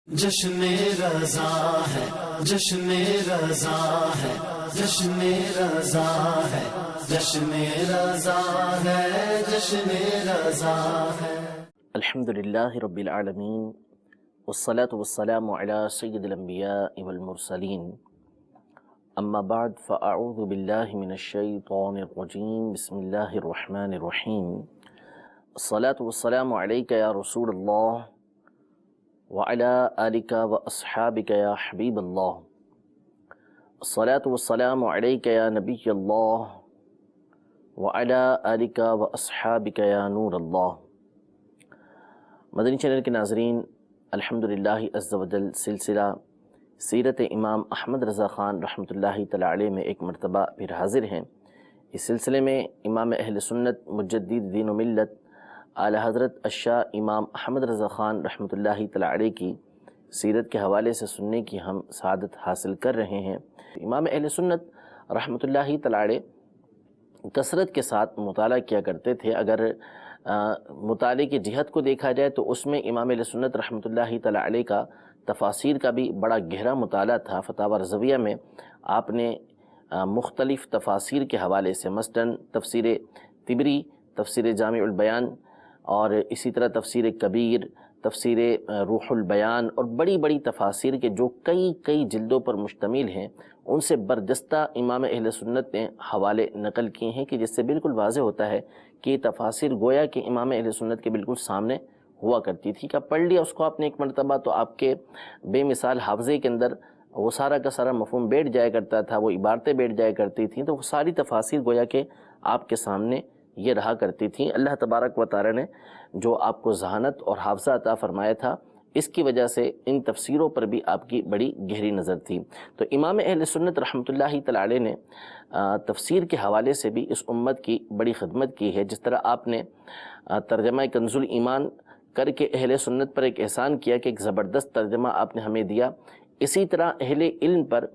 جشن رضا ہے، جشن رضا ہے، جشن رضا ہے، جشن رضا ہے، جشن رضا ہے۔ الحمدللہ رب العالمین والصلاة والسلام علی سید الانبیاء والمرسلین، اما بعد فاعوذ باللہ من الشیطان الرجیم، بسم اللہ الرحمن الرحیم۔ الصلاة والسلام علیک یا رسول اللہ وعلی آلک واصحابک یا حبیب اللہ، الصلاة والسلام علیک یا نبی اللہ وعلی آلک واصحابک یا نور اللہ۔ مدنی چینل کے ناظرین، الحمدللہ عز و جل سلسلہ سیرت امام احمد رضا خان رحمۃ اللہ تعالی علیہ میں ایک مرتبہ پھر حاضر ہیں۔ اس سلسلے میں امام اہل سنت مجدد دین و ملت اعلی حضرت الشاہ امام احمد رضا خان رحمۃ اللہ تعالی علیہ کی سیرت کے حوالے سے سننے کی ہم سعادت حاصل کر رہے ہیں۔ امام اہل سنت رحمۃ اللہ تعالی علیہ کثرت کے ساتھ مطالعہ کیا کرتے تھے۔ اگر مطالعے کی جہت کو دیکھا جائے تو اس میں امام اہل سنت رحمۃ اللہ تعالی علیہ کا تفاسیر کا بھی بڑا گہرا مطالعہ تھا۔ فتاوی رضویہ میں آپ نے مختلف تفاسیر کے حوالے سے مثلاً تفسیر طبری، تفسیر جامع البیان اور اسی طرح تفسیر کبیر، تفسیر روح البیان اور بڑی بڑی تفاسیر کے جو کئی جلدوں پر مشتمل ہیں، ان سے برجستہ امام اہل سنت نے حوالے نقل کیے ہیں کہ جس سے بالکل واضح ہوتا ہے کہ یہ تفاسیر گویا کہ امام اہل سنت کے بالکل سامنے ہوا کرتی تھی کہ پڑھ لیا اس کو آپ نے ایک مرتبہ تو آپ کے بے مثال حافظے کے اندر وہ سارا کا سارا مفہوم بیٹھ جایا کرتا تھا، وہ عبارتیں بیٹھ جایا کرتی تھیں، تو وہ ساری تفاسیر گویا کہ آپ کے سامنے یہ رہا کرتی تھیں۔ اللہ تبارک و تعالی نے جو آپ کو ذہانت اور حافظہ عطا فرمایا تھا، اس کی وجہ سے ان تفسیروں پر بھی آپ کی بڑی گہری نظر تھی۔ تو امام اہل سنت رحمۃ اللہ تعالی علیہ نے تفسیر کے حوالے سے بھی اس امت کی بڑی خدمت کی ہے۔ جس طرح آپ نے ترجمہ کنز الایمان کر کے اہل سنت پر ایک احسان کیا کہ ایک زبردست ترجمہ آپ نے ہمیں دیا، اسی طرح اہل علم پر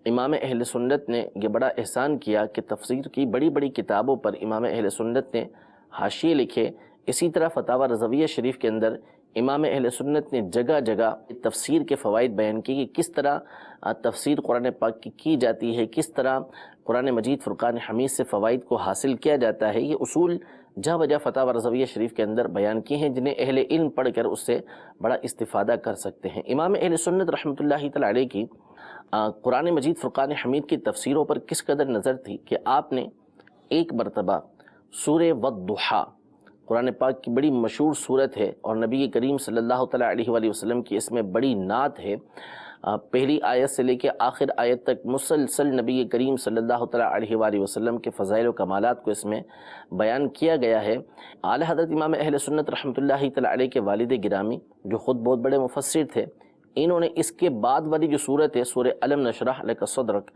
امام اہل سنت نے یہ بڑا احسان کیا کہ تفسیر کی بڑی بڑی کتابوں پر امام اہل سنت نے حاشیے لکھے۔ اسی طرح فتاوی رضویہ شریف کے اندر امام اہل سنت نے جگہ جگہ تفسیر کے فوائد بیان کی کہ کس طرح تفسیر قرآن پاک کی جاتی ہے، کس طرح قرآن مجید فرقان حمید سے فوائد کو حاصل کیا جاتا ہے۔ یہ اصول جا بجا فتاوی رضویہ شریف کے اندر بیان کیے ہیں جنہیں اہل علم پڑھ کر اس سے بڑا استفادہ کر سکتے ہیں۔ امام اہل سنت رحمۃ اللہ تعالی علیہ کی قرآن مجید فرقان حمید کی تفسیروں پر کس قدر نظر تھی کہ آپ نے ایک مرتبہ سورہ والضحیٰ، قرآن پاک کی بڑی مشہور صورت ہے اور نبی کریم صلی اللہ تعالی علیہ وآلہ وسلم کی اس میں بڑی نعت ہے، پہلی آیت سے لے کے آخر آیت تک مسلسل نبی کریم صلی اللہ تعالی علیہ وآلہ وسلم کے فضائل و کمالات کو اس میں بیان کیا گیا ہے۔ اعلی حضرت امام اہل سنت رحمۃ اللہ تعالی علیہ کے والد گرامی جو خود بہت بڑے مفسر تھے، انہوں نے اس کے بعد والی جو صورت ہے سورہ الم نشرح لک صدرک،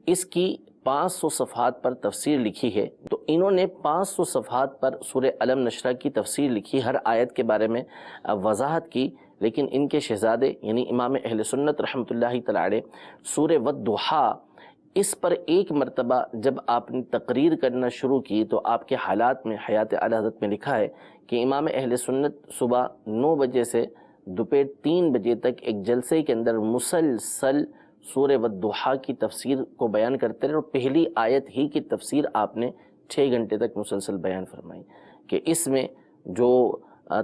اس کی 500 صفحات پر تفسیر لکھی ہے۔ تو انہوں نے 500 صفحات پر سورہ الم نشرح کی تفسیر لکھی، ہر آیت کے بارے میں وضاحت کی، لیکن ان کے شہزادے یعنی امام اہل سنت رحمۃ اللہ تعالی علیہ سورہ والضحیٰ اس پر ایک مرتبہ جب آپ نے تقریر کرنا شروع کی تو آپ کے حالات میں حیات اعلی حضرت میں لکھا ہے کہ امام اہل سنت صبح 9 بجے سے دوپہر 3 بجے تک ایک جلسے کے اندر مسلسل سورہ والضحیٰ کی تفسیر کو بیان کرتے رہے اور پہلی آیت ہی کی تفسیر آپ نے 6 گھنٹے تک مسلسل بیان فرمائی کہ اس میں جو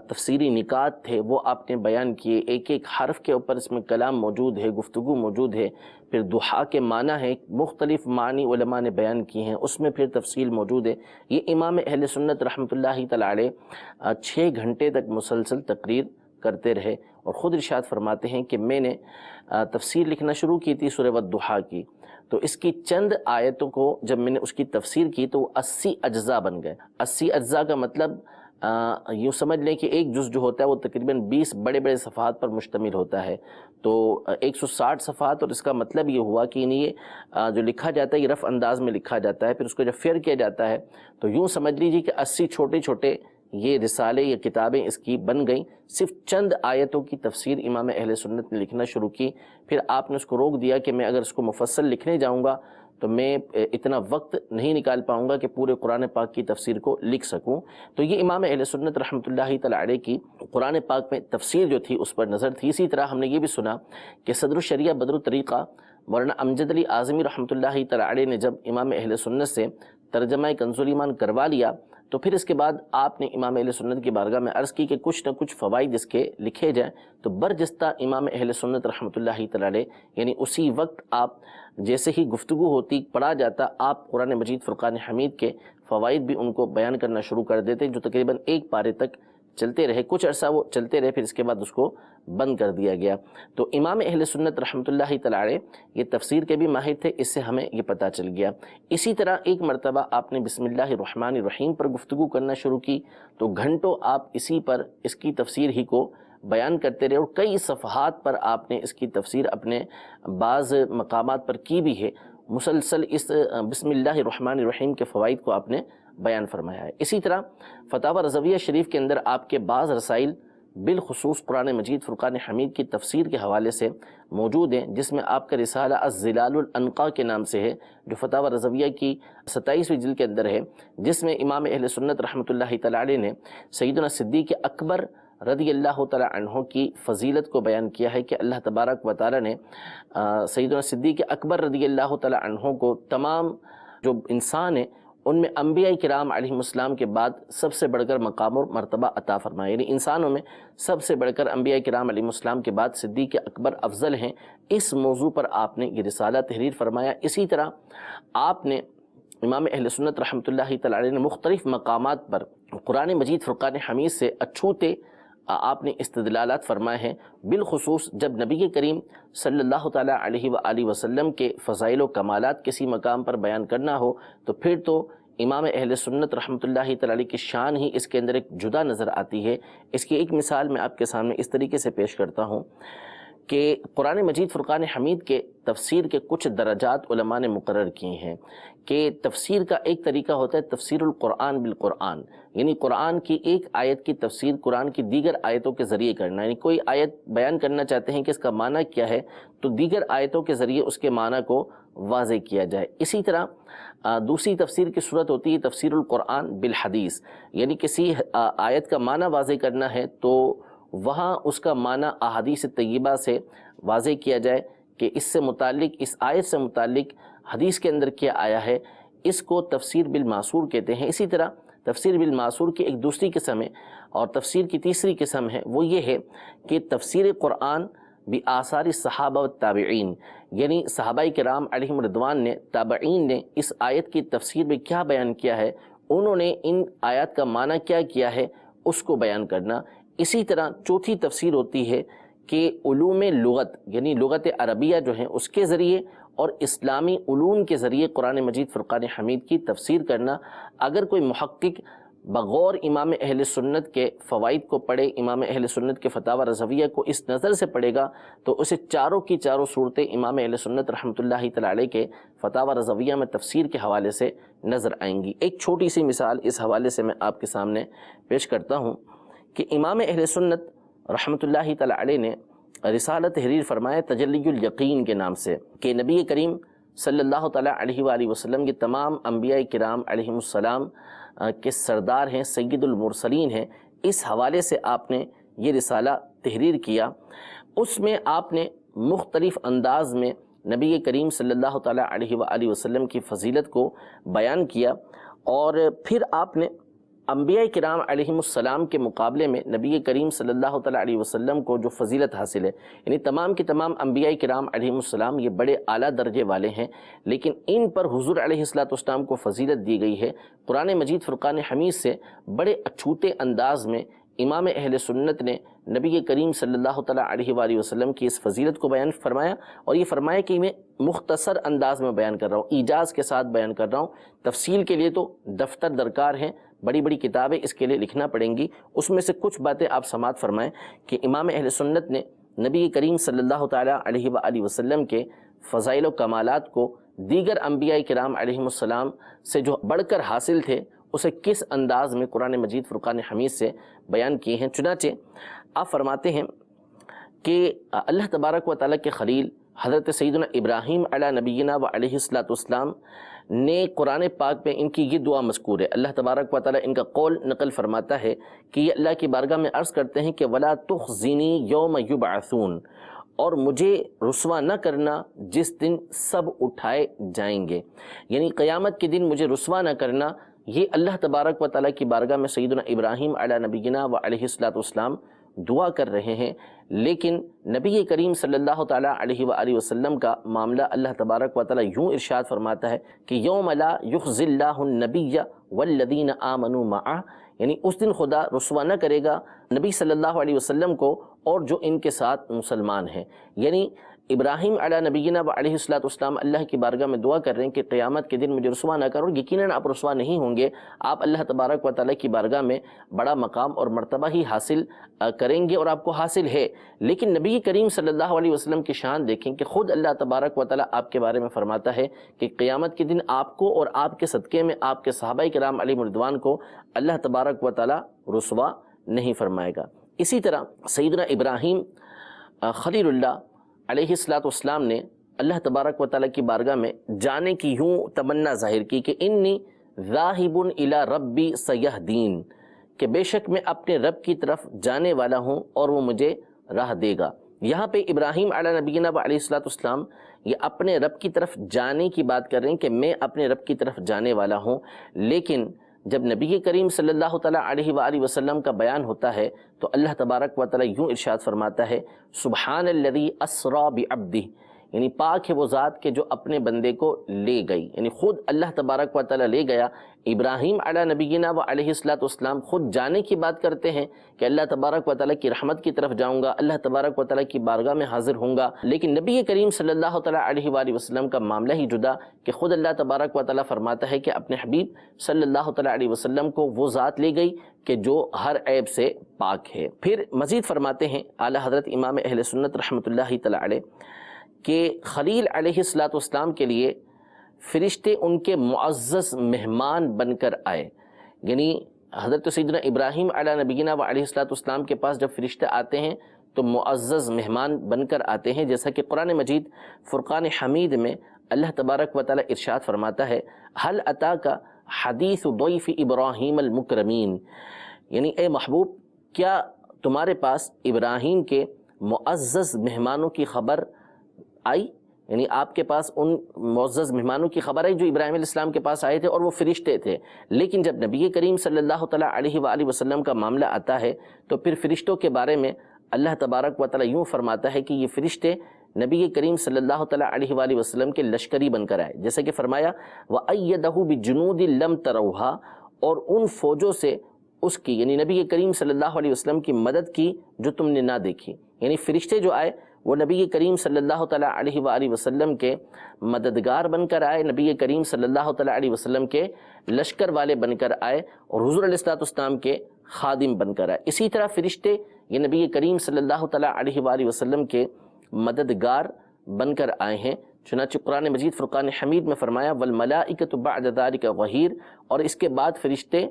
تفسیری نکات تھے وہ آپ نے بیان کیے، ایک ایک حرف کے اوپر اس میں کلام موجود ہے، گفتگو موجود ہے، پھر ضحیٰ کے معنی ہے، مختلف معنی علماء نے بیان کیے ہیں، اس میں پھر تفصیل موجود ہے۔ یہ امام اہل سنت رحمۃ اللہ تعالی علیہ 6 گھنٹے تک مسلسل تقریر کرتے رہے اور خود ارشاد فرماتے ہیں کہ میں نے تفسیر لکھنا شروع کی تھی سورہ والضحیٰ کی، تو اس کی چند آیتوں کو جب میں نے اس کی تفسیر کی تو وہ 80 اجزاء بن گئے۔ 80 اجزاء کا مطلب یوں سمجھ لیں کہ ایک جز جو ہوتا ہے وہ تقریباً 20 بڑے بڑے صفحات پر مشتمل ہوتا ہے، تو 160 صفحات، اور اس کا مطلب یہ ہوا کہ یہ جو لکھا جاتا ہے یہ رف انداز میں لکھا جاتا ہے، پھر اس کو جب فیئر کیا جاتا ہے تو یوں سمجھ لیجیے کہ 80 چھوٹے چھوٹے یہ رسالے یا کتابیں اس کی بن گئیں۔ صرف چند آیتوں کی تفسیر امام اہل سنت نے لکھنا شروع کی، پھر آپ نے اس کو روک دیا کہ میں اگر اس کو مفصل لکھنے جاؤں گا تو میں اتنا وقت نہیں نکال پاؤں گا کہ پورے قرآن پاک کی تفسیر کو لکھ سکوں۔ تو یہ امام اہل سنت رحمۃ اللہ تعالی علیہ کی قرآن پاک میں تفسیر جو تھی اس پر نظر تھی۔ اسی طرح ہم نے یہ بھی سنا کہ صدر الشریعہ بدر الطریقہ مولانا امجد علی اعظمی رحمۃ اللہ تعالی علیہ نے جب امام اہل سنت سے ترجمہ کنز الایمان کروا لیا تو پھر اس کے بعد آپ نے امام اہل سنت کی بارگاہ میں عرض کی کہ کچھ نہ کچھ فوائد اس کے لکھے جائیں، تو برجستہ امام اہل سنت رحمۃ اللہ تعالی علیہ یعنی اسی وقت آپ جیسے ہی گفتگو ہوتی پڑھا جاتا آپ قرآن مجید فرقان حمید کے فوائد بھی ان کو بیان کرنا شروع کر دیتے، جو تقریباً ایک پارے تک چلتے رہے، کچھ عرصہ وہ چلتے رہے، پھر اس کے بعد اس کو بند کر دیا گیا۔ تو امام اہل سنت رحمۃ اللہ تعالی علیہ یہ تفسیر کے بھی ماہر تھے، اس سے ہمیں یہ پتہ چل گیا۔ اسی طرح ایک مرتبہ آپ نے بسم اللہ الرحمن الرحیم پر گفتگو کرنا شروع کی تو گھنٹوں آپ اسی پر اس کی تفسیر ہی کو بیان کرتے رہے، اور کئی صفحات پر آپ نے اس کی تفسیر اپنے بعض مقامات پر کی بھی ہے۔ مسلسل اس بسم اللہ الرحمن الرحیم کے فوائد کو آپ نے بیان فرمایا ہے۔ اسی طرح فتاوی رضویہ شریف کے اندر آپ کے بعض رسائل بالخصوص قرآن مجید فرقان حمید کی تفسیر کے حوالے سے موجود ہیں، جس میں آپ کا رسالہ الظلال الانقا کے نام سے ہے، جو فتاوی رضویہ کی 27ویں جلد کے اندر ہے، جس میں امام اہل سنت رحمۃ اللہ تعالی علیہ نے سیدنا صدیق اکبر رضی اللہ تعالی عنہ کی فضیلت کو بیان کیا ہے کہ اللہ تبارک و تعالی نے سیدنا صدیق اکبر رضی اللہ تعالی عنہ کو تمام جو انسان ہیں ان میں انبیاء کرام علیہم السلام کے بعد سب سے بڑھ کر مقام اور مرتبہ عطا فرمایا، یعنی انسانوں میں سب سے بڑھ کر انبیاء کرام علیہم السلام کے بعد صدیق اکبر افضل ہیں۔ اس موضوع پر آپ نے یہ رسالہ تحریر فرمایا۔ اسی طرح آپ نے امام اہل سنت رحمۃ اللہ تعالی علیہ نے مختلف مقامات پر قرآن مجید فرقان حمید سے اچھوتے آپ نے استدلالات فرمائے ہیں، بالخصوص جب نبی کریم صلی اللہ تعالیٰ علیہ وآلہ وسلم کے فضائل و کمالات کسی مقام پر بیان کرنا ہو تو پھر تو امام اہل سنت رحمۃ اللہ تعالی علیہ کی شان ہی اس کے اندر ایک جدا نظر آتی ہے۔ اس کی ایک مثال میں آپ کے سامنے اس طریقے سے پیش کرتا ہوں کہ قرآن مجید فرقان حمید کے تفسیر کے کچھ درجات علماء نے مقرر کیے ہیں کہ تفسیر کا ایک طریقہ ہوتا ہے تفسیر القرآن بالقرآن، یعنی قرآن کی ایک آیت کی تفسیر قرآن کی دیگر آیتوں کے ذریعے کرنا، یعنی کوئی آیت بیان کرنا چاہتے ہیں کہ اس کا معنی کیا ہے تو دیگر آیتوں کے ذریعے اس کے معنی کو واضح کیا جائے۔ اسی طرح دوسری تفسیر کی صورت ہوتی ہے تفسیر القرآن بالحدیث، یعنی کسی آیت کا معنی واضح کرنا ہے تو وہاں اس کا معنی احادیث طیبہ سے واضح کیا جائے کہ اس سے متعلق اس آیت سے متعلق حدیث کے اندر کیا آیا ہے، اس کو تفسیر بالمعصور کہتے ہیں۔ اسی طرح تفسیر بالمعصور کی ایک دوسری قسم ہے، اور تفسیر کی تیسری قسم ہے وہ یہ ہے کہ تفسیر قرآن بآثار الصحابہ والتابعین، یعنی صحابہ کرام علیہم رضوان نے تابعین نے اس آیت کی تفسیر میں کیا بیان کیا ہے، انہوں نے ان آیات کا معنی کیا کیا ہے اس کو بیان کرنا۔ اسی طرح چوتھی تفسیر ہوتی ہے کہ علوم لغت یعنی لغت عربیہ جو ہیں اس کے ذریعے اور اسلامی علوم کے ذریعے قرآن مجید فرقان حمید کی تفسیر کرنا۔ اگر کوئی محقق بغور امام اہل سنت کے فوائد کو پڑھے، امام اہل سنت کے فتاوی رضویہ کو اس نظر سے پڑھے گا تو اسے چاروں کی چاروں صورتیں امام اہل سنت رحمۃ اللہ تعالی علیہ کے فتاوی رضویہ میں تفسیر کے حوالے سے نظر آئیں گی۔ ایک چھوٹی سی مثال اس حوالے سے میں آپ کے سامنے پیش کرتا ہوں کہ امام اہل سنت رحمۃ اللہ تعالی علیہ نے رسالہ تحریر فرمایا تجلی الیقین کے نام سے کہ نبی کریم صلی اللہ تعالیٰ علیہ وآلہ وسلم کے تمام انبیاء کرام علیہم السلام کے سردار ہیں، سید المرسلین ہیں۔ اس حوالے سے آپ نے یہ رسالہ تحریر کیا۔ اس میں آپ نے مختلف انداز میں نبی کریم صلی اللہ تعالیٰ علیہ وآلہ وسلم کی فضیلت کو بیان کیا، اور پھر آپ نے انبیاء کرام علیہم السلام کے مقابلے میں نبی کریم صلی اللہ تعالیٰ علیہ وسلم کو جو فضیلت حاصل ہے، یعنی تمام کے تمام انبیاء کرام علیہم السلام یہ بڑے اعلیٰ درجے والے ہیں، لیکن ان پر حضور علیہ السلام کو فضیلت دی گئی ہے۔ قرآن مجید فرقان حمید سے بڑے اچھوتے انداز میں امام اہل سنت نے نبی کریم صلی اللہ تعالیٰ علیہ وآلہ وسلم کی اس فضیلت کو بیان فرمایا، اور یہ فرمایا کہ میں مختصر انداز میں بیان کر رہا ہوں، ایجاز کے ساتھ بیان کر رہا ہوں۔ تفصیل کے لیے تو دفتر درکار ہیں، بڑی بڑی کتابیں اس کے لیے لکھنا پڑیں گی۔ اس میں سے کچھ باتیں آپ سماعت فرمائیں کہ امام اہل سنت نے نبی کریم صلی اللہ تعالیٰ علیہ وآلہ وسلم کے فضائل و کمالات کو دیگر انبیاء کرام علیہم السلام سے جو بڑھ کر حاصل تھے اسے کس انداز میں قرآن مجید فرقان حمید سے بیان کیے ہیں۔ چنانچہ آپ فرماتے ہیں کہ اللہ تبارک و تعالیٰ کے خلیل حضرت سیدنا ابراہیم علی نبینا و علیہ السلام نے قرآن پاک میں ان کی یہ دعا مذکور ہے۔ اللہ تبارک و تعالیٰ ان کا قول نقل فرماتا ہے کہ یہ اللہ کی بارگاہ میں عرض کرتے ہیں کہ وَلَا تُخْزِنِي يَوْمَ يُبْعَثُونَ، اور مجھے رسوا نہ کرنا جس دن سب اٹھائے جائیں گے، یعنی قیامت کے دن مجھے رسوا نہ کرنا۔ یہ اللہ تبارک و تعالیٰ کی بارگاہ میں سیدنا ابراہیم علی نبینا و علیہ السلام دعا کر رہے ہیں، لیکن نبی کریم صلی اللہ تعالیٰ علیہ وآلہ وسلم کا معاملہ اللہ تبارک و تعالیٰ یوں ارشاد فرماتا ہے کہ یوم لا یخزی اللہ النبی والذین آمنوا معہ، یعنی اس دن خدا رسوا نہ کرے گا نبی صلی اللہ علیہ وسلم کو اور جو ان کے ساتھ مسلمان ہیں۔ یعنی ابراہیم علی نبینا و علیہ السلام اللہ کی بارگاہ میں دعا کر رہے ہیں کہ قیامت کے دن مجھے رسوا نہ کرو، یقیناً آپ رسوا نہیں ہوں گے، آپ اللہ تبارک و تعالیٰ کی بارگاہ میں بڑا مقام اور مرتبہ ہی حاصل کریں گے، اور آپ کو حاصل ہے۔ لیکن نبی کریم صلی اللہ علیہ وسلم کی شان دیکھیں کہ خود اللہ تبارک و تعالیٰ آپ کے بارے میں فرماتا ہے کہ قیامت کے دن آپ کو اور آپ کے صدقے میں آپ کے صحابہ کرام علیہم رضوان کو اللہ تبارک و تعالیٰ رسوا نہیں فرمائے گا۔ اسی طرح سیدنا ابراہیم خلیل اللہ علیہ السلام نے اللہ تبارک و تعالیٰ کی بارگاہ میں جانے کی یوں تمنا ظاہر کی کہ انی ذاہب الی ربی سیہدین، کہ بے شک میں اپنے رب کی طرف جانے والا ہوں اور وہ مجھے راہ دے گا۔ یہاں پہ ابراہیم علی نبینا و علیہ السلام یہ اپنے رب کی طرف جانے کی بات کر رہے ہیں کہ میں اپنے رب کی طرف جانے والا ہوں، لیکن جب نبی کریم صلی اللہ تعالیٰ علیہ وآلہ وسلم کا بیان ہوتا ہے تو اللہ تبارک و تعالیٰ یوں ارشاد فرماتا ہے سبحان الذی اسریٰ بعبدہ، یعنی پاک ہے وہ ذات کہ جو اپنے بندے کو لے گئی، یعنی خود اللہ تبارک و تعالیٰ لے گیا۔ ابراہیم علی نبینا و علیہ السلام خود جانے کی بات کرتے ہیں کہ اللہ تبارک و تعالیٰ کی رحمت کی طرف جاؤں گا، اللہ تبارک و تعالیٰ کی بارگاہ میں حاضر ہوں گا، لیکن نبی کریم صلی اللہ تعالیٰ علیہ وآلہ وسلم کا معاملہ ہی جدا کہ خود اللہ تبارک و تعالیٰ فرماتا ہے کہ اپنے حبیب صلی اللہ تعالیٰ علیہ وسلم کو وہ ذات لے گئی کہ جو ہر عیب سے پاک ہے۔ پھر مزید فرماتے ہیں اعلیٰ حضرت امام اہل سنت رحمۃ اللہ تعالیٰ علیہ کہ خلیل علیہ السلام کے لیے فرشتے ان کے معزز مہمان بن کر آئے، یعنی حضرت سیدنا ابراہیم علی نبینا و علیہ السلام کے پاس جب فرشتے آتے ہیں تو معزز مہمان بن کر آتے ہیں، جیسا کہ قرآن مجید فرقان حمید میں اللہ تبارک و تعالیٰ ارشاد فرماتا ہے هل اتاک حدیث ضیف ابراہیم المکرمین، یعنی اے محبوب کیا تمہارے پاس ابراہیم کے معزز مہمانوں کی خبر آئی، یعنی آپ کے پاس ان معزز مہمانوں کی خبر آئی جو ابراہیم علیہ السلام کے پاس آئے تھے اور وہ فرشتے تھے۔ لیکن جب نبی کریم صلی اللہ تعالیٰ علیہ وآلہ وسلم کا معاملہ آتا ہے تو پھر فرشتوں کے بارے میں اللہ تبارک و تعالیٰ یوں فرماتا ہے کہ یہ فرشتے نبی کریم صلی اللہ تعالیٰ علیہ وآلہ وسلم کے لشکری بن کر آئے، جیسے کہ فرمایا وَأَيَّدَهُ بِجُنُودٍ لَمْ تَرَوْهَا، اور ان فوجوں سے اس کی یعنی نبی کریم صلی اللہ علیہ وسلم کی مدد کی جو تم نے نہ دیکھی، یعنی فرشتے جو آئے وہ نبی کریم صلی اللہ تعالیٰ علیہ وآلہ وسلم کے مددگار بن کر آئے، نبی کریم صلی اللہ تعالیٰ علیہ وسلم کے لشکر والے بن کر آئے اور حضور علیہ السلام کے خادم بن کر آئے۔ اسی طرح فرشتے یہ نبی کریم صلی اللہ تعالیٰ علیہ وآلہ وسلم کے مددگار بن کر آئے ہیں۔ چنانچہ قرآن مجید فرقان حمید میں فرمایا والملائکۃ بعد ذلک ظہیر، اور اس کے بعد فرشتے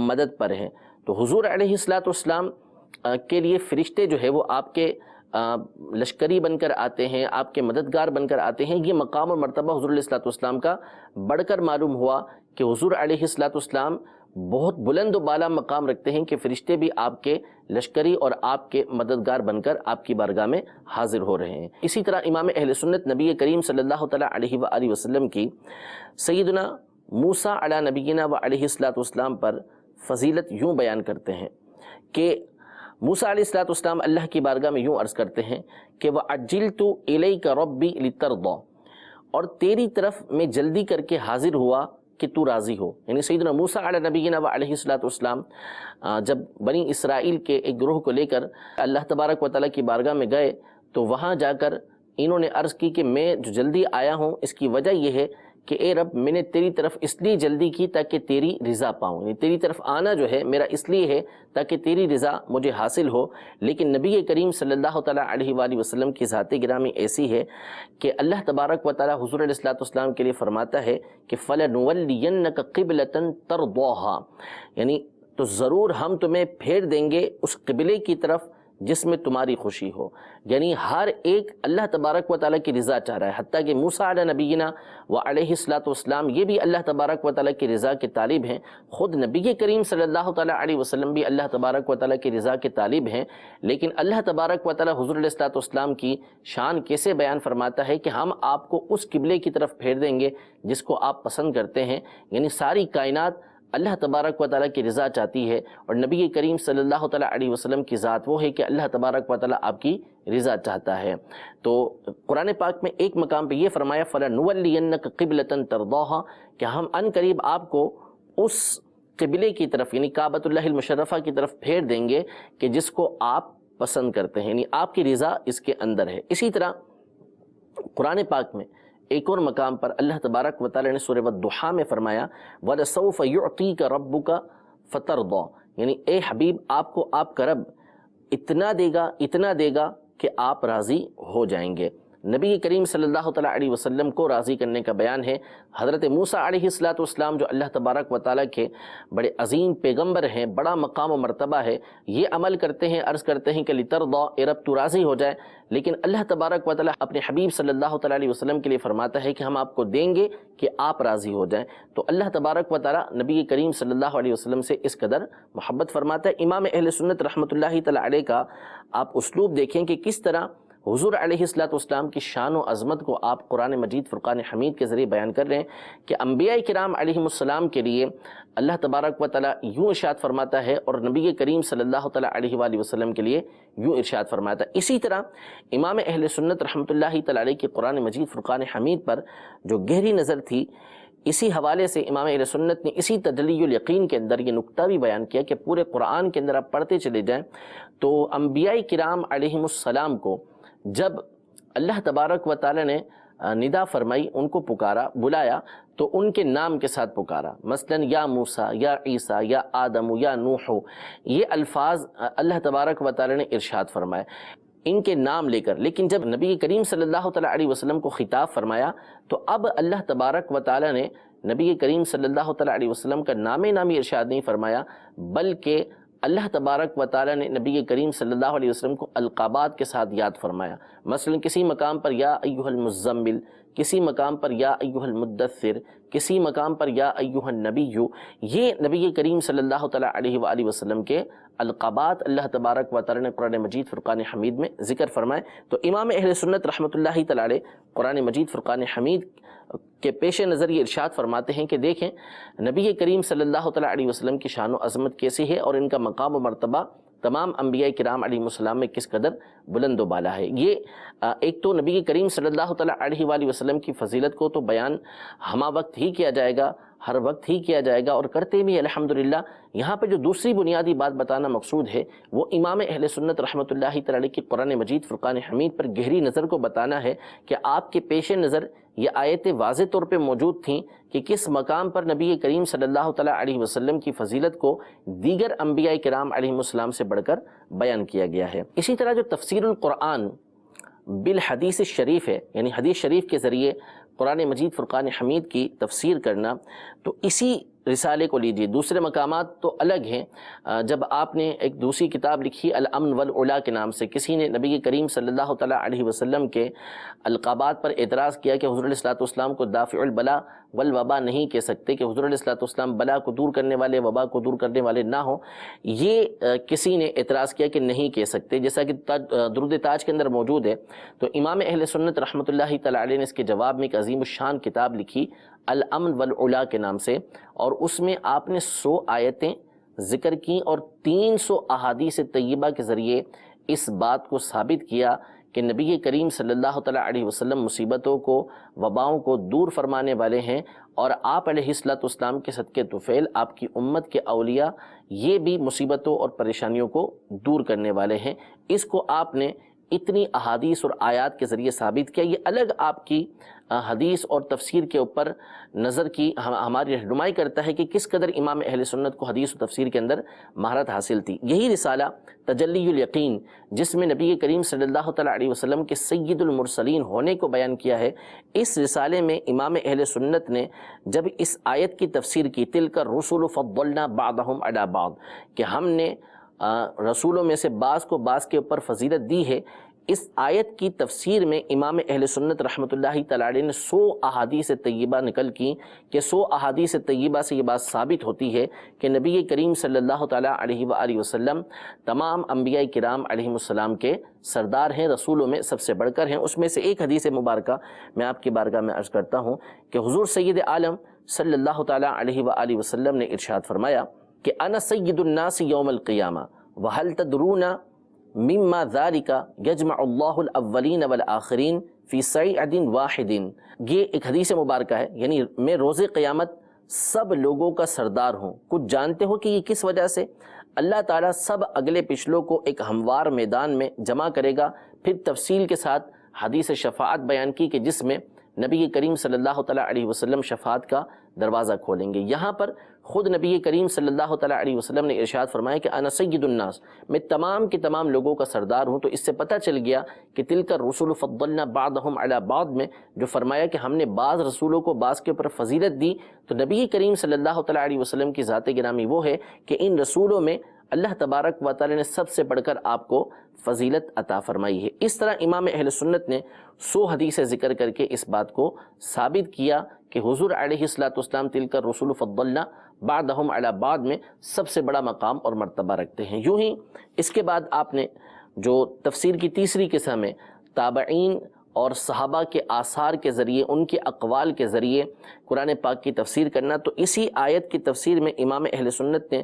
مدد پر ہیں۔ تو حضور علیہ السلام کے لیے فرشتے جو ہے وہ آپ کے لشکری بن کر آتے ہیں، آپ کے مددگار بن کر آتے ہیں۔ یہ مقام اور مرتبہ حضور علیہ السلام کا بڑھ کر معلوم ہوا کہ حضور علیہ السلام بہت بلند و بالا مقام رکھتے ہیں کہ فرشتے بھی آپ کے لشکری اور آپ کے مددگار بن کر آپ کی بارگاہ میں حاضر ہو رہے ہیں۔ اسی طرح امام اہل سنت نبی کریم صلی اللہ تعالیٰ علیہ وآلہ وسلم کی سیدنا موسیٰ علی نبینا و علیہ السلام پر فضیلت یوں بیان کرتے ہیں کہ موسیٰ علیہ السلام اللہ کی بارگاہ میں یوں عرض کرتے ہیں کہ وَعَجِّلْتُ إِلَيْكَ رَبِّي لِتَرْضَى، اور تیری طرف میں جلدی کر کے حاضر ہوا کہ تو راضی ہو، یعنی سیدنا موسیٰ علی نبینا و علیہ السلام جب بنی اسرائیل کے ایک گروہ کو لے کر اللہ تبارک و تعالیٰ کی بارگاہ میں گئے تو وہاں جا کر انہوں نے عرض کی کہ میں جو جلدی آیا ہوں اس کی وجہ یہ ہے کہ اے رب میں نے تیری طرف اس لیے جلدی کی تاکہ تیری رضا پاؤں، یعنی تیری طرف آنا جو ہے میرا اس لیے ہے تاکہ تیری رضا مجھے حاصل ہو۔ لیکن نبی کریم صلی اللہ تعالیٰ علیہ وآلہ وسلم کی ذات گرامی ایسی ہے کہ اللہ تبارک و تعالیٰ حضور علیہ الصلوۃ والسلام کے لیے فرماتا ہے کہ فَلَنُوَلِّيَنَّكَ قِبْلَةً تَرْضَاهَا، یعنی تو ضرور ہم تمہیں پھیر دیں گے اس قبلے کی طرف جس میں تمہاری خوشی ہو۔ یعنی ہر ایک اللہ تبارک و تعالیٰ کی رضا چاہ رہا ہے، حتیٰ کہ موسیٰ علیہ نبینا و علیہ الصلوۃ والسلام یہ بھی اللہ تبارک و تعالیٰ کی رضا کے طالب ہیں، خود نبی کریم صلی اللہ تعالیٰ علیہ وسلم بھی اللہ تبارک و تعالیٰ کی رضا کے طالب ہیں۔ لیکن اللہ تبارک و تعالیٰ حضور علیہ الصلوۃ والسلام کی شان کیسے بیان فرماتا ہے کہ ہم آپ کو اس قبلے کی طرف پھیر دیں گے جس کو آپ پسند کرتے ہیں، یعنی ساری کائنات اللہ تبارک و تعالیٰ کی رضا چاہتی ہے، اور نبی کریم صلی اللہ تعالیٰ علیہ وسلم کی ذات وہ ہے کہ اللہ تبارک و تعالیٰ آپ کی رضا چاہتا ہے۔ تو قرآن پاک میں ایک مقام پہ یہ فرمایا فَلَنُوَلِّيَنَّكَ قِبْلَةً تَرْضَاهَا، کہ ہم ان قریب آپ کو اس قبلے کی طرف یعنی کعبۃ اللہ المشرفہ کی طرف پھیر دیں گے کہ جس کو آپ پسند کرتے ہیں، یعنی آپ کی رضا اس کے اندر ہے۔ اسی طرح قرآن پاک میں ایک اور مقام پر اللہ تبارک و تعالیٰ نے سورہ والضحیٰ میں فرمایا وَلَسَوْفَ يُعْطِيكَ رَبُّكَ فَتَرْضَىٰ، یعنی اے حبیب آپ کو آپ کا رب اتنا دے گا کہ آپ راضی ہو جائیں گے۔ نبی کریم صلی اللہ تعالیٰ علیہ وسلم کو راضی کرنے کا بیان ہے۔ حضرت موسیٰ علیہ السلام جو اللہ تبارک و تعالیٰ کے بڑے عظیم پیغمبر ہیں، بڑا مقام و مرتبہ ہے، یہ عمل کرتے ہیں، عرض کرتے ہیں کہ لِتَرْضَىٰ، اے رب تو راضی ہو جائے۔ لیکن اللہ تبارک و تعالیٰ اپنے حبیب صلی اللہ تعالیٰ علیہ وسلم کے لیے فرماتا ہے کہ ہم آپ کو دیں گے کہ آپ راضی ہو جائیں۔ تو اللہ تبارک و تعالیٰ نبی کریم صلی اللہ علیہ وسلم سے اس قدر محبت فرماتا ہے۔ امام اہل سنت رحمۃ اللہ تعالیٰ علیہ کا آپ اسلوب دیکھیں کہ کس طرح حضور علیہ الصلوۃ والسلام کی شان و عظمت کو آپ قرآن مجید فرقان حمید کے ذریعے بیان کر رہے ہیں کہ انبیاء کرام علیہ السلام کے لیے اللہ تبارک و تعالیٰ یوں ارشاد فرماتا ہے اور نبی کریم صلی اللہ تعالیٰ علیہ وآلہ وسلم کے لیے یوں ارشاد فرماتا ہے۔ اسی طرح امام اہل سنت رحمۃ اللہ تعالیٰ علیہ کی قرآن مجید فرقان حمید پر جو گہری نظر تھی، اسی حوالے سے امام اہل سنت نے اسی تجلی الیقین کے اندر یہ نقطہ بھی بیان کیا کہ پورے قرآن کے اندر آپ پڑھتے چلے جائیں تو انبیاء کرام علیہ السلام کو جب اللہ تبارک و تعالیٰ نے ندا فرمائی، ان کو پکارا، بلایا، تو ان کے نام کے ساتھ پکارا، مثلا یا موسیٰ، یا عیسیٰ، یا آدم، یا نوح، یہ الفاظ اللہ تبارک و تعالیٰ نے ارشاد فرمائے ان کے نام لے کر۔ لیکن جب نبی کریم صلی اللہ تعالیٰ علیہ وسلم کو خطاب فرمایا تو اب اللہ تبارک و تعالیٰ نے نبی کریم صلی اللہ تعالیٰ علیہ وسلم کا نامی ارشاد نہیں فرمایا، بلکہ اللہ تبارک و تعالیٰ نے نبی کریم صلی اللہ علیہ وسلم کو القابات کے ساتھ یاد فرمایا۔ مثلا کسی مقام پر یا ایھا المزمل، کسی مقام پر یا ایھا المدثر، کسی مقام پر یا ایھا النبی، یہ نبی کریم صلی اللہ تعالیٰ علیہ وآلہ وسلم کے القابات اللہ تبارک و تعالیٰ نے قرآن مجید فرقان حمید میں ذکر فرمائے۔ تو امام اہل سنت رحمۃ اللہ تعالیٰ علیہ قرآن مجید فرقان حمید کے پیش نظر یہ ارشاد فرماتے ہیں کہ دیکھیں نبی کریم صلی اللہ تعالیٰ علیہ وسلم کی شان و عظمت کیسی ہے اور ان کا مقام و مرتبہ تمام انبیاء کرام علیہ السلام میں کس قدر بلند و بالا ہے۔ یہ ایک تو نبی کریم صلی اللہ تعالیٰ علیہ وآلہ وسلم کی فضیلت کو تو بیان ہمہ وقت ہی کیا جائے گا، ہر وقت ہی کیا جائے گا، اور کرتے بھی الحمدللہ۔ یہاں پہ جو دوسری بنیادی بات بتانا مقصود ہے وہ امام اہل سنت رحمۃ اللہ تعالیٰ کی قرآن مجید فرقان حمید پر گہری نظر کو بتانا ہے کہ آپ کے پیش نظر یہ آیتیں واضح طور پہ موجود تھیں کہ کس مقام پر نبی کریم صلی اللہ تعالیٰ علیہ وسلم کی فضیلت کو دیگر انبیاء کرام علیہ السلام سے بڑھ کر بیان کیا گیا ہے۔ اسی طرح جو تفسیر القرآن بالحدیث الشریف ہے، یعنی حدیث شریف کے ذریعے قرآن مجید فرقان حمید کی تفسیر کرنا، تو اسی رسالے کو لیجیے، دوسرے مقامات تو الگ ہیں۔ جب آپ نے ایک دوسری کتاب لکھی الامن والعلا کے نام سے، کسی نے نبی کریم صلی اللہ تعالیٰ علیہ وسلم کے القابات پر اعتراض کیا کہ حضور علیہ الصلوۃ والسلام کو دافع البلا والوبا نہیں کہہ سکتے، کہ حضور علیہ الصلوۃ والسلام بلا کو دور کرنے والے، وبا کو دور کرنے والے نہ ہوں۔ یہ کسی نے اعتراض کیا کہ نہیں کہہ سکتے، جیسا کہ درود تاج کے اندر موجود ہے۔ تو امام اہل سنت رحمۃ اللہ تعالیٰ علیہ نے اس کے جواب میں ایک عظیم الشان کتاب لکھی الامن والعلا کے نام سے، اور اس میں آپ نے 100 آیتیں ذکر کی اور 300 احادیث طیبہ کے ذریعے اس بات کو ثابت کیا کہ نبی کریم صلی اللہ تعالیٰ علیہ وسلم مصیبتوں کو، وباؤں کو دور فرمانے والے ہیں، اور آپ علیہ الصلوۃ والسلام کے صدقے طفیل آپ کی امت کے اولیاء یہ بھی مصیبتوں اور پریشانیوں کو دور کرنے والے ہیں۔ اس کو آپ نے اتنی احادیث اور آیات کے ذریعے ثابت کیا، یہ الگ آپ کی حدیث اور تفسیر کے اوپر نظر کی ہماری رہنمائی کرتا ہے کہ کس قدر امام اہل سنت کو حدیث و تفسیر کے اندر مہارت حاصل تھی۔ یہی رسالہ تجلی الیقین، جس میں نبی کریم صلی اللہ تعالیٰ علیہ وسلم کے سید المرسلین ہونے کو بیان کیا ہے، اس رسالے میں امام اہل سنت نے جب اس آیت کی تفسیر کی، تلک الرسل فضلنا بعضهم علی بعض، کہ ہم نے رسولوں میں سے بعض کو بعض کے اوپر فضیلت دی ہے، اس آیت کی تفسیر میں امام اہل سنت رحمۃ اللہ تعالیٰ علیہ نے 100 احادیث طیبہ نقل کی کہ 100 احادیث طیبہ سے یہ بات ثابت ہوتی ہے کہ نبی کریم صلی اللہ تعالیٰ علیہ وآلہ وسلم تمام انبیاء کرام علیہم السلام کے سردار ہیں، رسولوں میں سب سے بڑھ کر ہیں۔ اس میں سے ایک حدیث مبارکہ میں آپ کی بارگاہ میں عرض کرتا ہوں کہ حضور سید عالم صلی اللہ تعالیٰ علیہ وآلہ وسلم نے ارشاد فرمایا کہ انا سید الناس یوم القیامہ وہل تدرون مما ذالک یجمع اللہ الاولین والآخرین فی صعید واحد۔ یہ ایک حدیث مبارکہ ہے، یعنی میں روز قیامت سب لوگوں کا سردار ہوں۔ کچھ جانتے ہو کہ یہ کس وجہ سے؟ اللہ تعالیٰ سب اگلے پچھلوں کو ایک ہموار میدان میں جمع کرے گا۔ پھر تفصیل کے ساتھ حدیث شفاعت بیان کی کہ جس میں نبی کریم صلی اللہ تعالیٰ علیہ وسلم شفاعت کا دروازہ کھولیں گے۔ یہاں پر خود نبی کریم صلی اللہ تعالیٰ علیہ وسلم نے ارشاد فرمایا کہ انا سید الناس، میں تمام کے تمام لوگوں کا سردار ہوں۔ تو اس سے پتہ چل گیا کہ تلک الرسل فضلنا بعضهم علی بعض میں جو فرمایا کہ ہم نے بعض رسولوں کو بعض کے اوپر فضیلت دی، تو نبی کریم صلی اللہ تعالیٰ علیہ وسلم کی ذات گرامی وہ ہے کہ ان رسولوں میں اللہ تبارک و تعالی نے سب سے بڑھ کر آپ کو فضیلت عطا فرمائی ہے۔ اس طرح امام اہل سنت نے 100 حدیثیں ذکر کر کے اس بات کو ثابت کیا کہ حضور علیہ السلام تلک الرسل فضلنا بعضهم علی بعض میں سب سے بڑا مقام اور مرتبہ رکھتے ہیں۔ یوں ہی اس کے بعد آپ نے جو تفسیر کی تیسری قسم میں تابعین اور صحابہ کے آثار کے ذریعے، ان کے اقوال کے ذریعے قرآن پاک کی تفسیر کرنا، تو اسی آیت کی تفسیر میں امام اہل سنت نے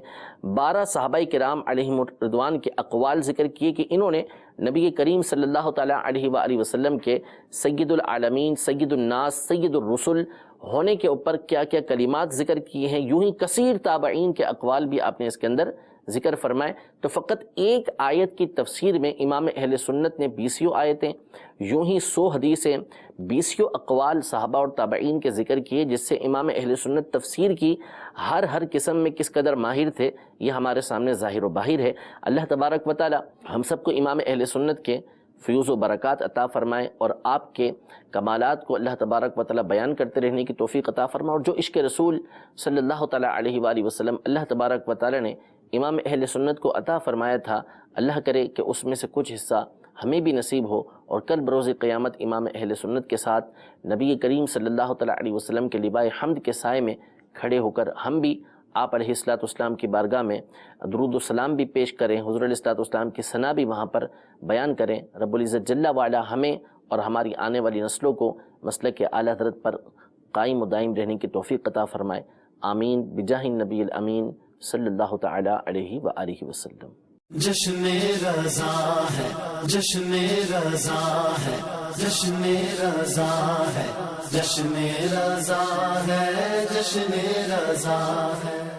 12 صحابہ کرام علیہم رضوان کے اقوال ذکر کیے کہ انہوں نے نبی کریم صلی اللہ تعالیٰ علیہ وآلہ وسلم کے سید العالمین، سید الناس، سید الرسل ہونے کے اوپر کیا کیا کلمات ذکر کیے ہیں۔ یوں ہی کثیر تابعین کے اقوال بھی آپ نے اس کے اندر ذکر فرمائے۔ تو فقط ایک آیت کی تفسیر میں امام اہل سنت نے 20 آیتیں، یوں ہی 100 حدیثیں، 20 اقوال صحابہ اور تابعین کے ذکر کیے، جس سے امام اہل سنت تفسیر کی ہر قسم میں کس قدر ماہر تھے یہ ہمارے سامنے ظاہر و باہر ہے۔ اللہ تبارک و تعالی ہم سب کو امام اہل سنت کے فیوز و برکات عطا فرمائے اور آپ کے کمالات کو اللہ تبارک و تعالی بیان کرتے رہنے کی توفیق عطا فرمائے، اور جو عشق رسول صلی اللہ تعالیٰ علیہ وآلہ وسلم اللہ تبارک و تعالی نے امام اہل سنت کو عطا فرمایا تھا، اللہ کرے کہ اس میں سے کچھ حصہ ہمیں بھی نصیب ہو، اور کل بروز قیامت امام اہل سنت کے ساتھ نبی کریم صلی اللہ تعالیٰ علیہ وسلم کے لبائے حمد کے سائے میں کھڑے ہو کر ہم بھی آپ علیہ السلام کی بارگاہ میں درود و سلام بھی پیش کریں، حضور علیہ السلام کی ثنا بھی وہاں پر بیان کریں۔ رب العزت جل وعلا ہمیں اور ہماری آنے والی نسلوں کو مسلک اعلیٰ حضرت پر قائم و دائم رہنے کی توفیق عطا فرمائے، آمین بجاہ النبی الامین صلی اللہ تعالی علیہ وآلہ وسلم۔ جشن رضا ہے، جشن رضا ہے، جشن رضا ہے، جشن رضا ہے، جشن رضا ہے۔